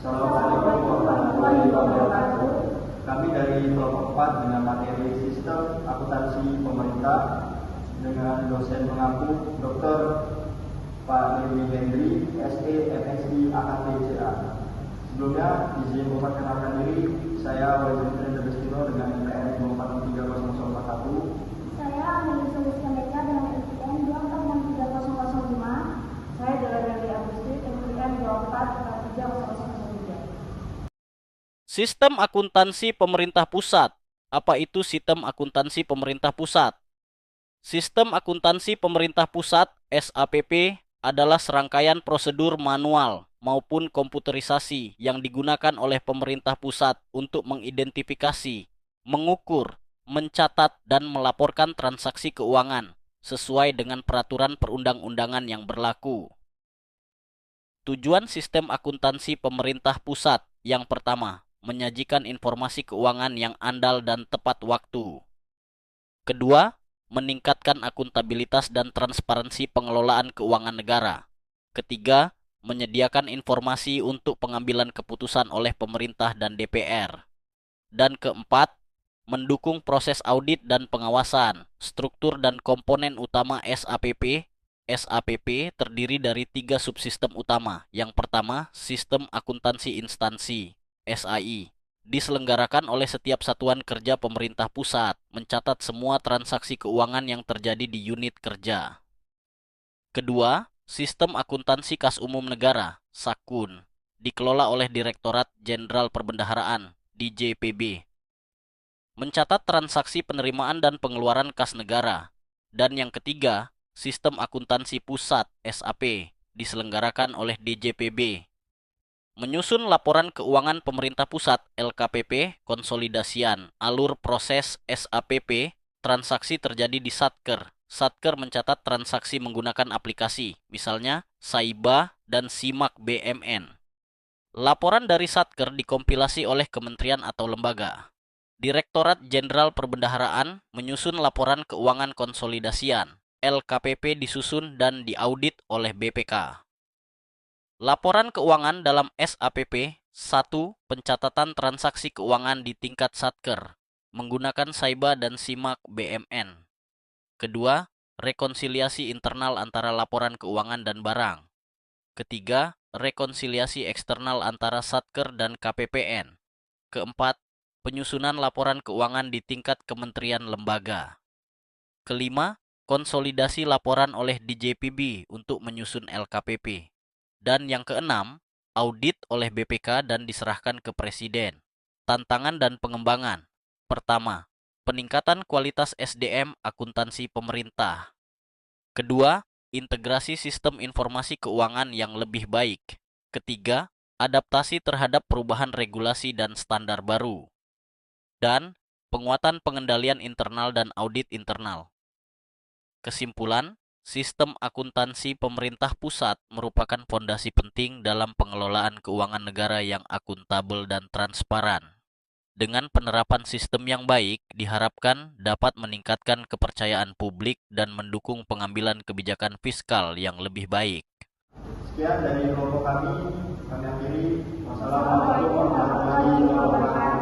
Assalamualaikum warahmatullahi wabarakatuh. Kami dari kelompok 4 dengan materi Sistem Akuntansi Pemerintah dengan dosen mengaku Dr. Pak Dewi Hendri, SE, MSI, AKT, CA. Sebelumnya, izin memperkenalkan diri, saya Wajibudin Debestino dengan NPM 2430041. Saya Amelie Sulistiandeka dengan NPM 2463005. Saya Deladali Agusti, NPM 2430013. Sistem Akuntansi Pemerintah Pusat. Apa itu Sistem Akuntansi Pemerintah Pusat? Sistem Akuntansi Pemerintah Pusat (SAPP) adalah serangkaian prosedur manual maupun komputerisasi yang digunakan oleh pemerintah pusat untuk mengidentifikasi, mengukur, mencatat, dan melaporkan transaksi keuangan sesuai dengan peraturan perundang-undangan yang berlaku. Tujuan sistem akuntansi pemerintah pusat yang pertama, menyajikan informasi keuangan yang andal dan tepat waktu. Kedua, meningkatkan akuntabilitas dan transparansi pengelolaan keuangan negara. Ketiga, menyediakan informasi untuk pengambilan keputusan oleh pemerintah dan DPR. Dan keempat, mendukung proses audit dan pengawasan. Struktur dan komponen utama SAPP. SAPP terdiri dari 3 subsistem utama. Yang pertama, Sistem Akuntansi Instansi (SAI). Diselenggarakan oleh setiap satuan kerja pemerintah pusat, mencatat semua transaksi keuangan yang terjadi di unit kerja. Kedua, Sistem Akuntansi Kas Umum Negara (SAKUN), dikelola oleh Direktorat Jenderal Perbendaharaan (DJPB). Mencatat transaksi penerimaan dan pengeluaran kas negara. Dan yang ketiga, Sistem Akuntansi Pusat (SAP), diselenggarakan oleh DJPB. Menyusun laporan keuangan pemerintah pusat LKPP, konsolidasian, alur proses SAPP, transaksi terjadi di Satker. Satker mencatat transaksi menggunakan aplikasi, misalnya Saiba dan Simak BMN. Laporan dari Satker dikompilasi oleh kementerian atau lembaga. Direktorat Jenderal Perbendaharaan menyusun laporan keuangan konsolidasian. LKPP disusun dan diaudit oleh BPK. Laporan keuangan dalam SAPP. 1. Pencatatan transaksi keuangan di tingkat Satker menggunakan Saiba dan Simak BMN. Kedua, rekonsiliasi internal antara laporan keuangan dan barang. Ketiga, rekonsiliasi eksternal antara Satker dan KPPN. Keempat, penyusunan laporan keuangan di tingkat kementerian lembaga. Kelima, konsolidasi laporan oleh DJPB untuk menyusun LKPP. Dan yang keenam, audit oleh BPK dan diserahkan ke Presiden. Tantangan dan pengembangan. Pertama, peningkatan kualitas SDM akuntansi pemerintah. Kedua, integrasi sistem informasi keuangan yang lebih baik. Ketiga, adaptasi terhadap perubahan regulasi dan standar baru. Dan penguatan pengendalian internal dan audit internal. Kesimpulan, sistem akuntansi pemerintah pusat merupakan fondasi penting dalam pengelolaan keuangan negara yang akuntabel dan transparan. Dengan penerapan sistem yang baik, diharapkan dapat meningkatkan kepercayaan publik dan mendukung pengambilan kebijakan fiskal yang lebih baik. Sekian dari kelompok kami akhiri. Wassalamualaikum warahmatullahi wabarakatuh.